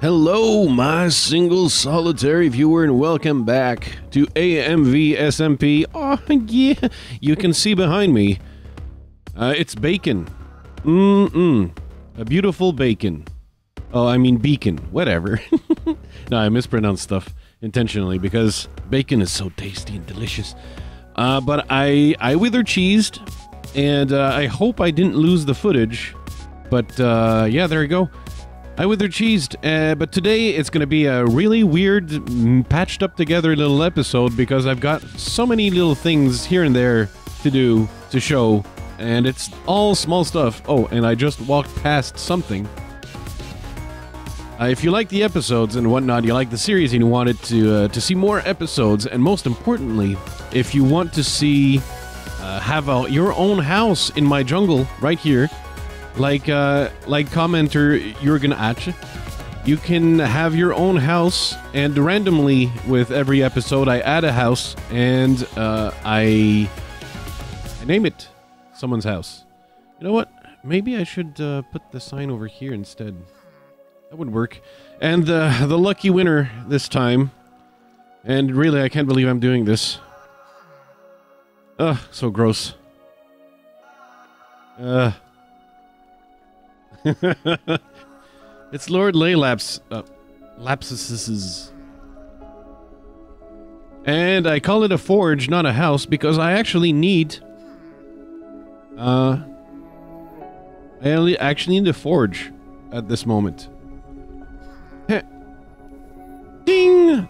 Hello, my single solitary viewer, and welcome back to AMV SMP. Oh, yeah, you can see behind me. It's bacon. A beautiful bacon. Oh, I mean beacon. Whatever. No, I mispronounced stuff intentionally because bacon is so tasty and delicious. But I wither cheesed, and I hope I didn't lose the footage. But yeah, there you go. I wither cheesed, but today it's going to be a really weird, patched up together little episode because I've got so many little things here and there to do, to show, and it's all small stuff. Oh, and I just walked past something. If you like the episodes and whatnot, you like the series and you wanted to see more episodes, and most importantly, if you want to see, your own house in my jungle right here, like commenter Jurgen Atsch, you can have your own house, and randomly with every episode I add a house, and I name it someone's house. You know what? Maybe I should put the sign over here instead. That would work. And the lucky winner this time, and really I can't believe I'm doing this. Ugh, so gross. It's Lord Laylaps, lapsuses. And I call it a forge, not a house, because I actually need, actually need a forge at this moment. Ding!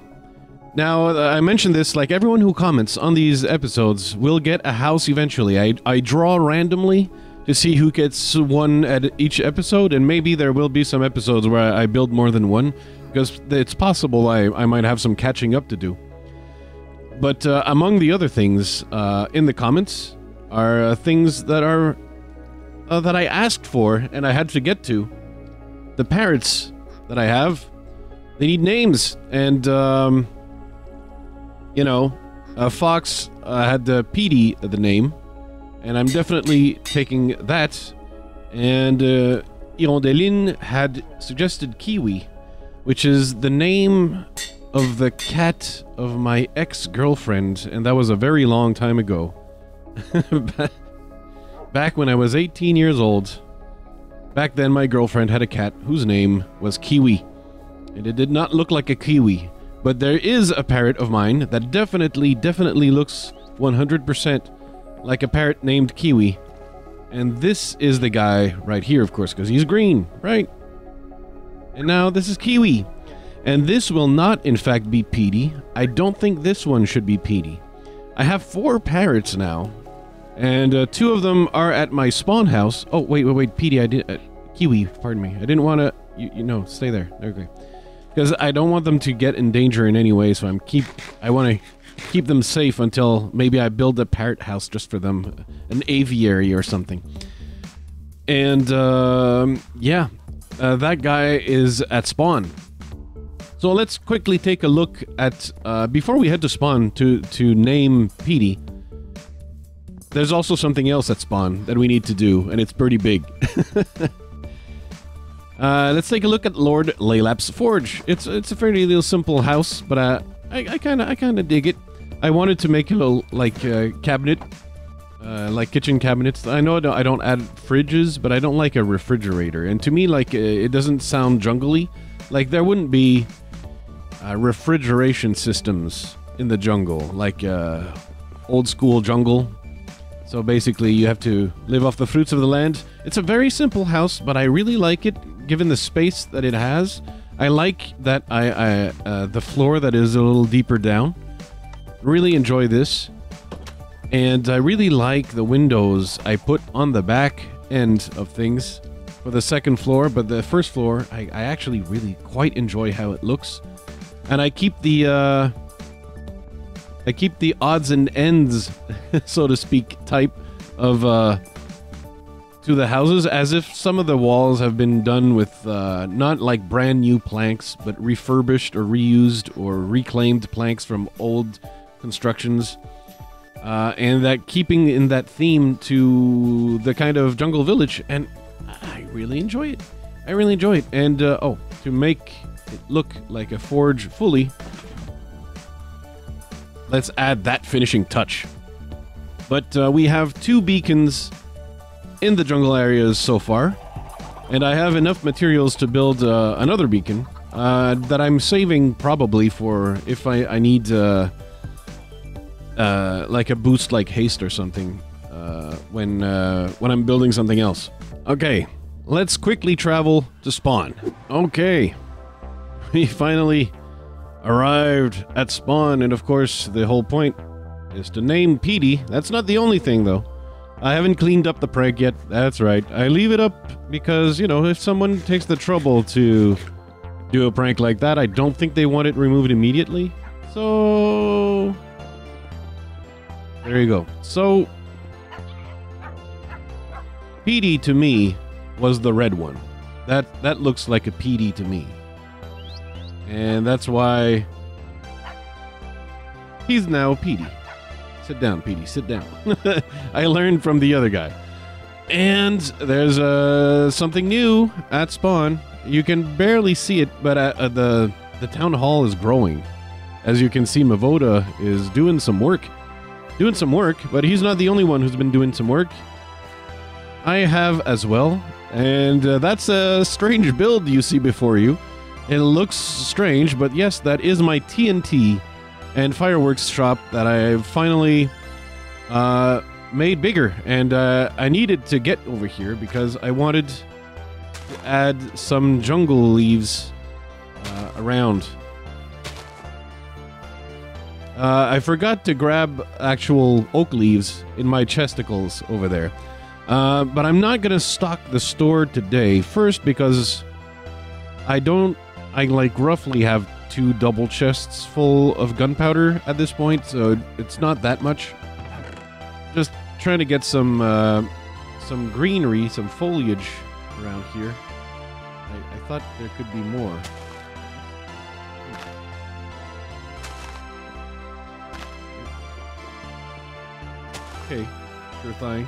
Now, I mentioned this, like everyone who comments on these episodes will get a house eventually. I draw randomly to see who gets one at each episode, and maybe there will be some episodes where I build more than one, because it's possible I might have some catching up to do. But among the other things in the comments are things that are that I asked for and I had to get to. The parrots that I have, they need names, and you know, Fox had Petey the name. And I'm definitely taking that. And Irondeline had suggested Kiwi, which is the name of the cat of my ex-girlfriend, and that was a very long time ago. Back when I was 18 years old. Back then my girlfriend had a cat whose name was Kiwi. And it did not look like a kiwi. But there is a parrot of mine that definitely looks 100% like a parrot named Kiwi. And this is the guy right here, of course, because he's green, right? And now this is Kiwi. And this will not, in fact, be Petey. I don't think this one should be Petey. I have 4 parrots now. And 2 of them are at my spawn house. Oh, wait, Petey, I did... Kiwi, pardon me. I didn't want to... You know, stay there. Okay. Because I don't want them to get in danger in any way, so I want to keep them safe until maybe I build a parrot house just for them, an aviary or something. And yeah, that guy is at spawn. So let's quickly take a look at before we head to spawn to name Petey. There's also something else at spawn that we need to do, and it's pretty big. Let's take a look at Lord Laylap's forge. It's a fairly little simple house, but I kind of dig it. I wanted to make a little, like, cabinet, like kitchen cabinets. I know I don't add fridges, but I don't like a refrigerator. And to me, like, it doesn't sound jungle-y. Like, there wouldn't be refrigeration systems in the jungle, like old-school jungle. So basically, you have to live off the fruits of the land. It's a very simple house, but I really like it, given the space that it has. I like that the floor that is a little deeper down. Really enjoy this, and I really like the windows I put on the back end of things for the second floor, but the first floor I actually really quite enjoy how it looks, and I keep the odds and ends, so to speak, type of to the houses, as if some of the walls have been done with not like brand new planks, but refurbished or reused or reclaimed planks from old constructions, and that keeping in that theme to the kind of jungle village, and I really enjoy it. And oh, to make it look like a forge fully, let's add that finishing touch. But we have 2 beacons in the jungle areas so far, and I have enough materials to build another beacon that I'm saving probably for if I need like a boost like haste or something when I'm building something else. Okay, let's quickly travel to spawn. Okay, we finally arrived at spawn, and of course the whole point is to name Petey. That's not the only thing though. I haven't cleaned up the prank yet. That's right. I leave it up because, you know, if someone takes the trouble to do a prank like that, I don't think they want it removed immediately. So there you go. So PD to me was the red one. That looks like a PD to me. And that's why he's now PD. Sit down, PD, sit down. I learned from the other guy. And there's something new at spawn. You can barely see it, but the town hall is growing. As you can see, Mavoda is doing some work. But he's not the only one who's been doing some work. I have as well. And that's a strange build you see before you. It looks strange, but yes, that is my TNT and Fireworks shop that I've finally made bigger. And I needed to get over here because I wanted to add some jungle leaves around. I forgot to grab actual oak leaves in my chesticles over there. But I'm not gonna stock the store today. First, because I like roughly have 2 double chests full of gunpowder at this point, so it's not that much. Just trying to get some greenery, some foliage around here. I thought there could be more. Okay, sure thing.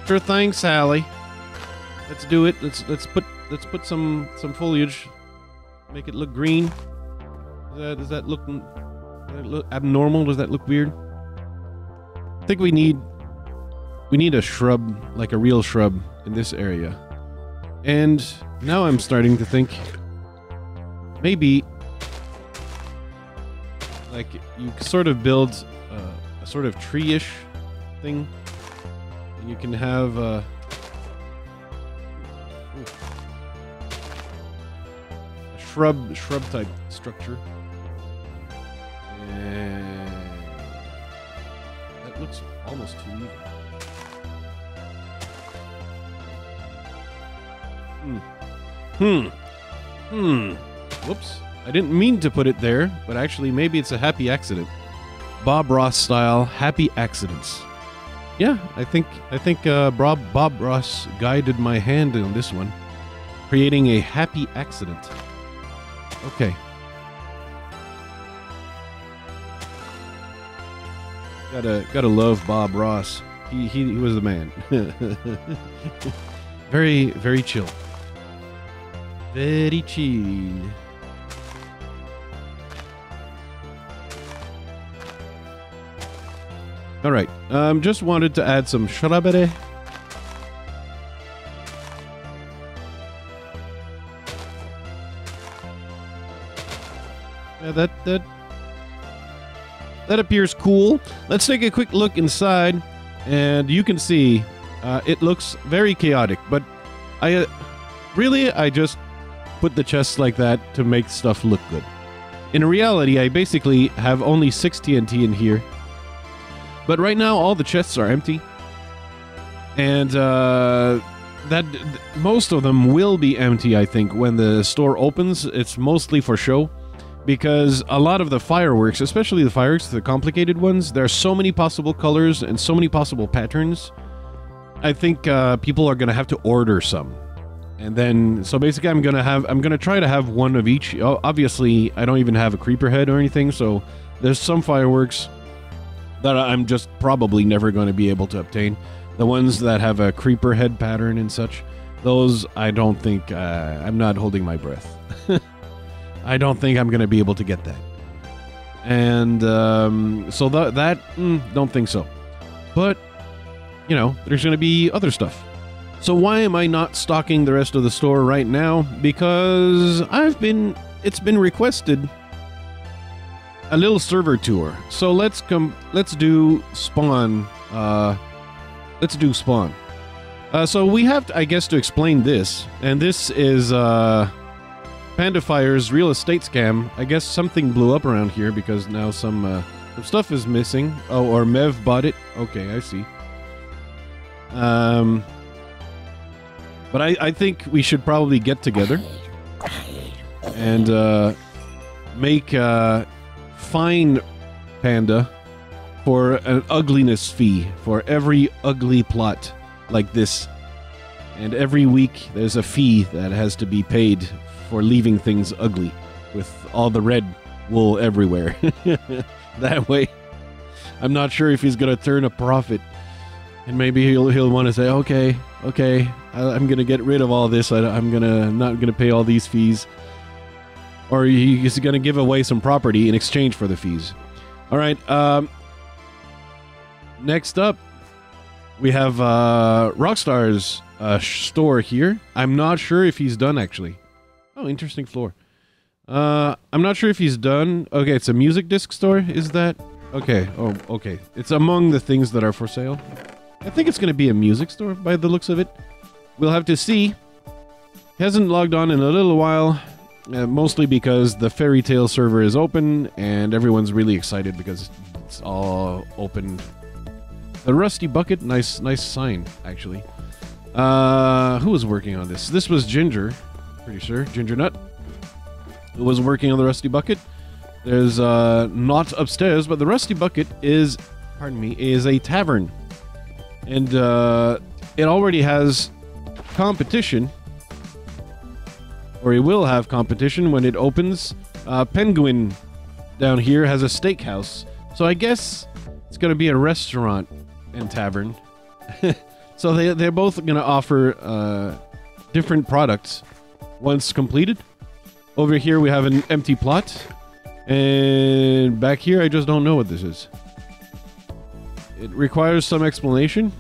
Sure thing, Sally. Let's do it. Let's put some foliage. Make it look green. Does that look abnormal? Does that look weird? I think we need a shrub, like a real shrub, in this area. And now I'm starting to think maybe like you sort of build a sort of tree-ish thing, and you can have a shrub type structure. And that looks almost too even. Whoops. I didn't mean to put it there, but actually maybe it's a happy accident. Bob Ross style happy accidents. Yeah, I think Bob Ross guided my hand on this one, creating a happy accident. Okay. Gotta love Bob Ross. He was the man. Very, very chill. Very chill. All right. Just wanted to add some shrubbery. Yeah, that appears cool. Let's take a quick look inside, and you can see it looks very chaotic. But I just put the chests like that to make stuff look good. In reality, I basically have only 6 TNT in here. But right now, all the chests are empty. And most of them will be empty, I think, when the store opens. It's mostly for show. Because a lot of the fireworks, especially the fireworks, the complicated ones, there are so many possible colors and so many possible patterns. I think people are going to have to order some. And then, so basically I'm going to try to have one of each. Obviously, I don't even have a creeper head or anything, so there's some fireworks that I'm just probably never going to be able to obtain. The ones that have a creeper head pattern and such, those I don't think, I'm not holding my breath. I don't think I'm going to be able to get that. And so don't think so. But, you know, there's going to be other stuff. So why am I not stocking the rest of the store right now? Because it's been requested a little server tour. So let's do spawn. Let's do spawn. So we have, I guess, to explain this. And this is Panda Fire's real estate scam. I guess something blew up around here because now some stuff is missing. Oh, or Mev bought it. Okay, I see. But I think we should probably get together and make fine Panda for an ugliness fee for every ugly plot like this. And every week there's a fee that has to be paid for leaving things ugly with all the red wool everywhere. That way, I'm not sure if he's going to turn a profit. And maybe he'll want to say, okay, I'm gonna get rid of all this. I'm not gonna pay all these fees, or he's gonna give away some property in exchange for the fees. All right. Next up, we have Rockstar's store here. I'm not sure if he's done actually. Oh, interesting floor. I'm not sure if he's done. Okay, it's a music disc store. Is that okay? Oh, okay. It's among the things that are for sale. I think it's going to be a music store by the looks of it. We'll have to see. He hasn't logged on in a little while, mostly because the Fairy Tale server is open and everyone's really excited because it's all open. The Rusty Bucket, nice sign, actually. Who was working on this? This was Ginger, pretty sure. Ginger Nut, who was working on the Rusty Bucket. There's not upstairs, but the Rusty Bucket is, is a tavern. And it already has competition, or it will have competition when it opens. Penguin down here has a steakhouse, so I guess it's going to be a restaurant and tavern. So they're both going to offer different products once completed. Over here we have an empty plot, and back here I just don't know what this is. It requires some explanation.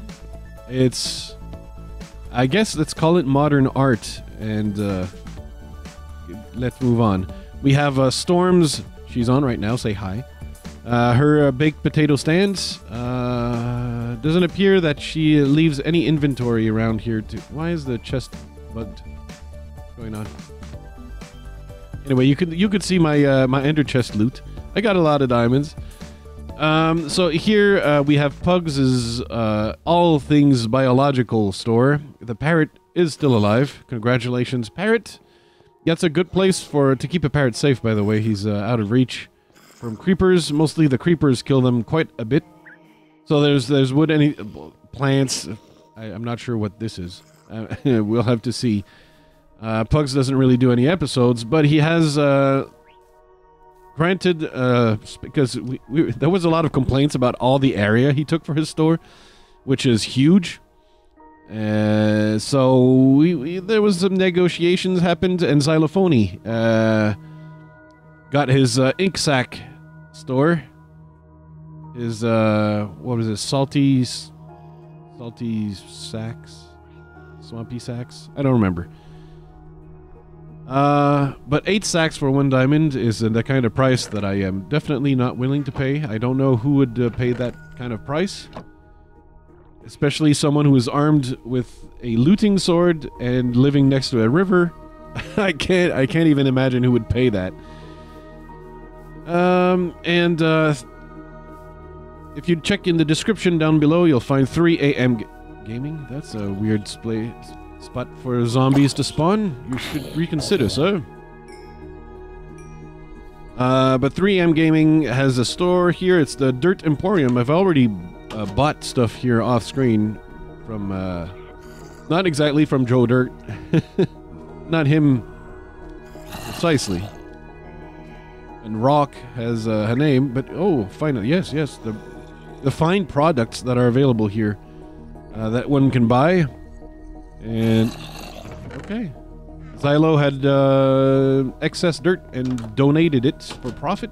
I guess let's call it modern art, and let's move on. We have Storms. She's on right now. Say hi. Her baked potato stands. Doesn't appear that she leaves any inventory around here. Why is the chest bugged? What's going on? Anyway, you could see my my ender chest loot. I got a lot of diamonds. So here we have Pugs' all things biological store. The parrot is still alive. Congratulations, parrot. That's a good place to keep a parrot safe, by the way. He's out of reach from creepers. Mostly the creepers kill them quite a bit. So there's wood, any plants. I'm not sure what this is. We'll have to see. Pugs doesn't really do any episodes, but he has... Granted, because there was a lot of complaints about all the area he took for his store, which is huge. So there was some negotiations happened, and Xylophony got his ink sack store. His what was it? Salty sacks, swampy sacks. I don't remember. But 8 sacks for 1 diamond is the kind of price that I am definitely not willing to pay. I don't know who would pay that kind of price. Especially someone who is armed with a looting sword and living next to a river. I can't even imagine who would pay that. If you check in the description down below, you'll find 3 AM Gaming. That's a weird spot for zombies to spawn. You should reconsider, sir. But 3M Gaming has a store here. It's the Dirt Emporium. I've already bought stuff here off screen from, not exactly from Joe Dirt. Not him precisely. And Rock has a name, but oh, finally, yes, the fine products that are available here that one can buy. And okay, Xylo had excess dirt and donated it for profit.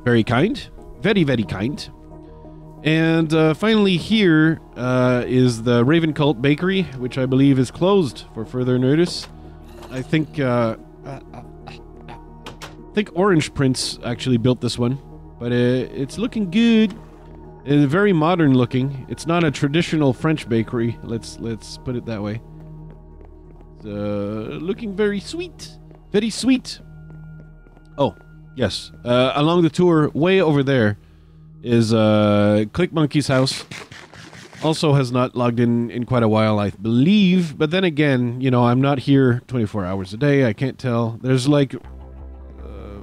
Very kind. Very, very kind. And finally here is the Raven Cult Bakery, which I believe is closed for further notice. I think Orange Prince actually built this one, but it's looking good. It's very modern looking. It's not a traditional French bakery. Let's put it that way. It's looking very sweet. Very sweet. Oh, yes. Along the tour, way over there, is Click Monkey's house. Also has not logged in quite a while, I believe. But then again, you know, I'm not here 24 hours a day. I can't tell. There's like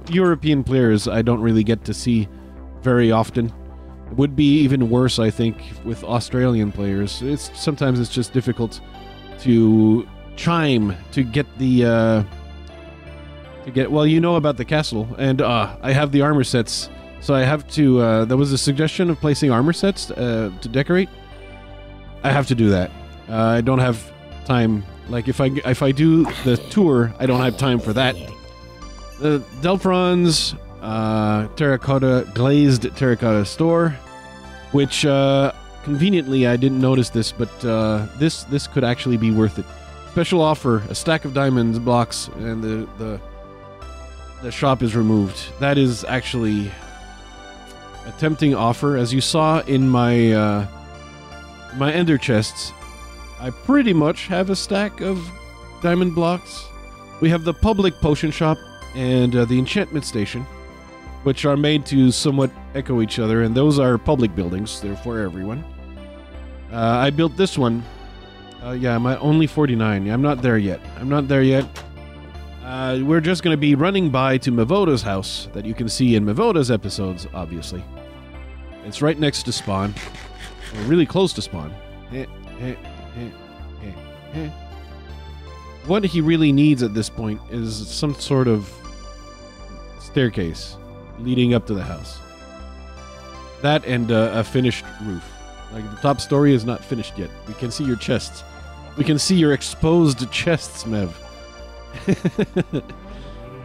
European players I don't really get to see very often. It would be even worse, I think, with Australian players. Sometimes it's just difficult to chime to get the well, you know about the castle, and I have the armor sets. So I have to, there was a suggestion of placing armor sets to decorate. I have to do that. I don't have time. Like, if I do the tour, I don't have time for that. The Delphron's glazed terracotta store, which, conveniently, I didn't notice this, but this could actually be worth it. Special offer, a stack of diamonds blocks, and the shop is removed. That is actually a tempting offer. As you saw in my my ender chests, I pretty much have a stack of diamond blocks. We have the public potion shop and the enchantment station, which are made to somewhat echo each other, and those are public buildings. They're for everyone. I built this one. Yeah, I'm at only 49. I'm not there yet. We're just going to be running by to Mavoda's house that you can see in Mavoda's episodes, obviously. It's right next to spawn. Or really close to spawn. What he really needs at this point is some sort of staircase leading up to the house. That and a finished roof. Like, the top story is not finished yet. We can see your chests. We can see your exposed chests, Mev.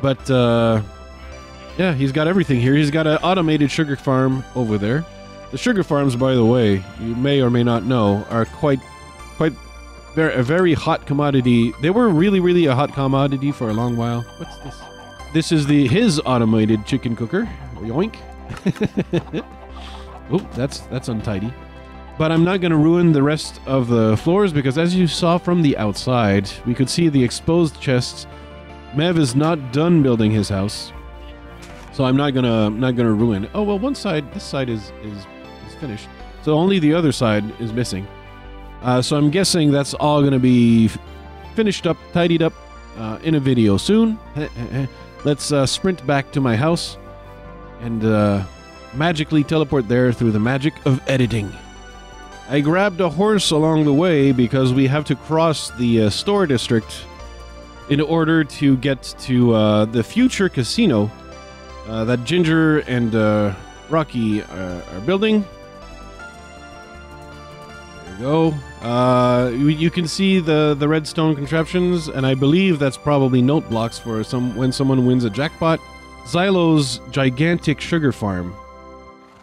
But, yeah, he's got everything here. He's got an automated sugar farm over there. The sugar farms, by the way, you may or may not know, are a very hot commodity. They were really a hot commodity for a long while. What's this? This is his automated chicken cooker. Yoink. Oh, that's untidy. But I'm not going to ruin the rest of the floors because, as you saw from the outside, we could see the exposed chests. Mev is not done building his house, so I'm not gonna ruin. Oh well, this side is finished, so only the other side is missing. So I'm guessing that's all gonna be finished up, tidied up in a video soon. Let's sprint back to my house and magically teleport there through the magic of editing. I grabbed a horse along the way because we have to cross the store district in order to get to the future casino that Ginger and Rocky are building. There you go. You can see the redstone contraptions, and I believe that's probably note blocks for when someone wins a jackpot. Xylo's gigantic sugar farm,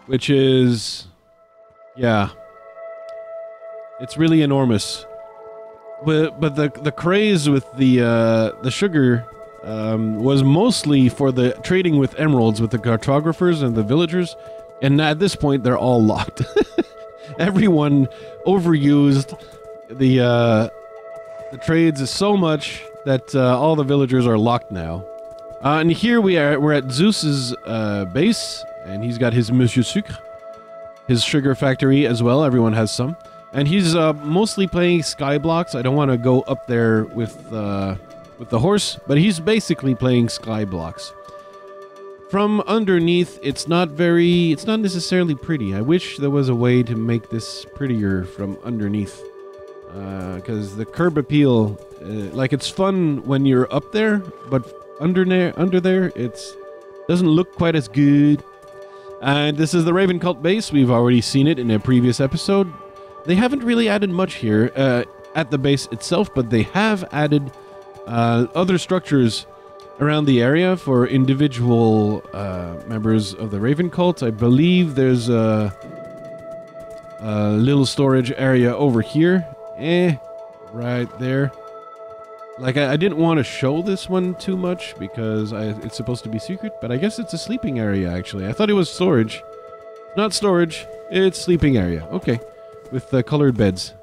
which is, yeah, it's really enormous. But the craze with the sugar was mostly for the trading with emeralds with the cartographers and the villagers, and at this point they're all locked. Everyone overused the trades so much that all the villagers are locked now. And here we're at Zeus's base, and he's got his Monsieur Sucre, his sugar factory as well. Everyone has some. And he's mostly playing Skyblocks. I don't want to go up there with the horse, but he's basically playing Skyblocks. From underneath, it's not necessarily pretty. I wish there was a way to make this prettier from underneath. Because the curb appeal, like, it's fun when you're up there, but under there, it doesn't look quite as good. And this is the Raven Cult base. We've already seen it in a previous episode. They haven't really added much here at the base itself, but they have added other structures around the area for individual members of the Raven cult. I believe there's a little storage area over here. Right there. Like, I didn't want to show this one too much because it's supposed to be secret, but I guess it's a sleeping area, actually. I thought it was storage. Not storage, it's sleeping area. Okay, with the colored beds.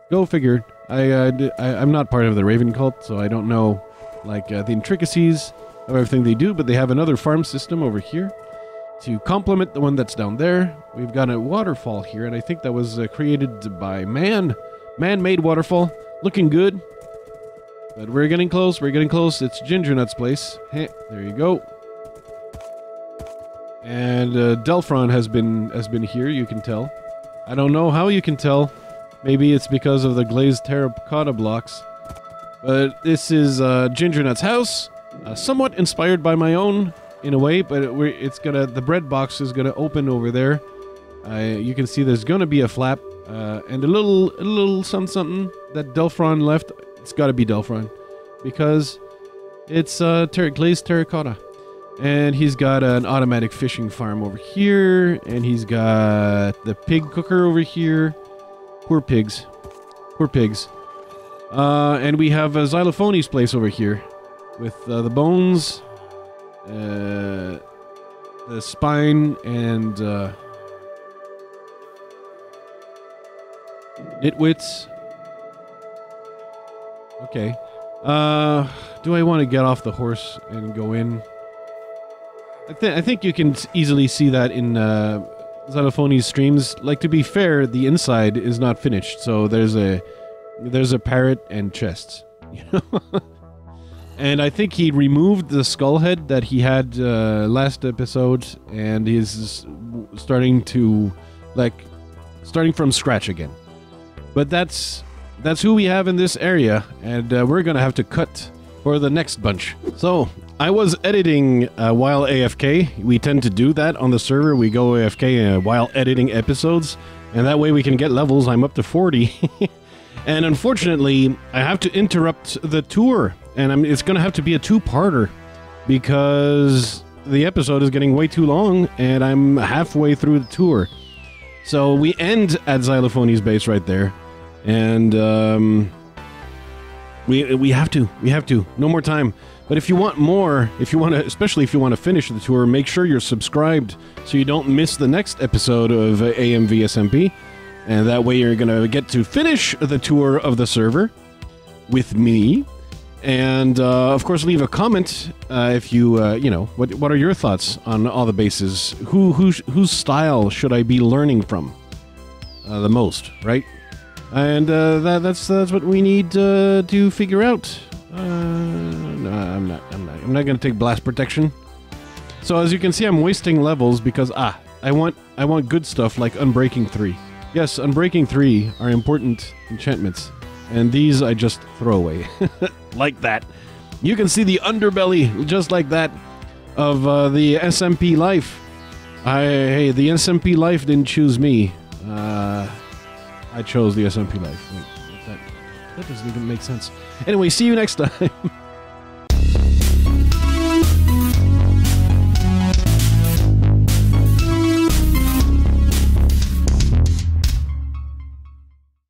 Go figure. I'm not part of the Raven cult, so I don't know, like, the intricacies of everything they do, but they have another farm system over here to complement the one that's down there. We've got a waterfall here, and I think that was created by man-made waterfall. Looking good. But we're getting close, It's Ginger Nut's place. Hey, there you go. And Delphron has been here, you can tell. I don't know how you can tell. Maybe it's because of the glazed terracotta blocks. But this is Ginger Nut's house. Somewhat inspired by my own, in a way, but the bread box is gonna open over there. You can see there's gonna be a flap, and a little something that Delphron left. It's gotta be Delphron, because it's glazed terracotta. And he's got an automatic fishing farm over here, and he's got the pig cooker over here. Poor pigs. Poor pigs. And we have a Xylophony's place over here, with the bones, the spine, and nitwits. Okay. Do I want to get off the horse and go in? I think you can easily see that in Xylophony's streams. Like, to be fair, the inside is not finished, so there's a parrot and chests. You know? And I think he removed the skull head that he had last episode, and he's starting from scratch again. But that's who we have in this area, and we're gonna have to cut for the next bunch. So, I was editing while AFK. We tend to do that on the server. We go AFK while editing episodes, and that way we can get levels. I'm up to 40. And unfortunately, I have to interrupt the tour, and it's gonna have to be a two-parter, because the episode is getting way too long, and I'm halfway through the tour. So we end at Xylophony's base right there. And we have to. No more time. But if you want more, especially if you want to finish the tour, make sure you're subscribed so you don't miss the next episode of AMV SMP. And that way you're gonna get to finish the tour of the server with me. And of course, leave a comment if you what are your thoughts on all the bases? Whose style should I be learning from the most, right? And that's what we need to figure out. No, I'm not gonna take blast protection. So as you can see, I'm wasting levels because I want good stuff like Unbreaking 3. Yes, Unbreaking 3 are important enchantments, and these I just throw away like that. You can see the underbelly just like that of the SMP life. Hey, the SMP life didn't choose me. I chose the SMP life. Wait, that doesn't even make sense. Anyway, see you next time.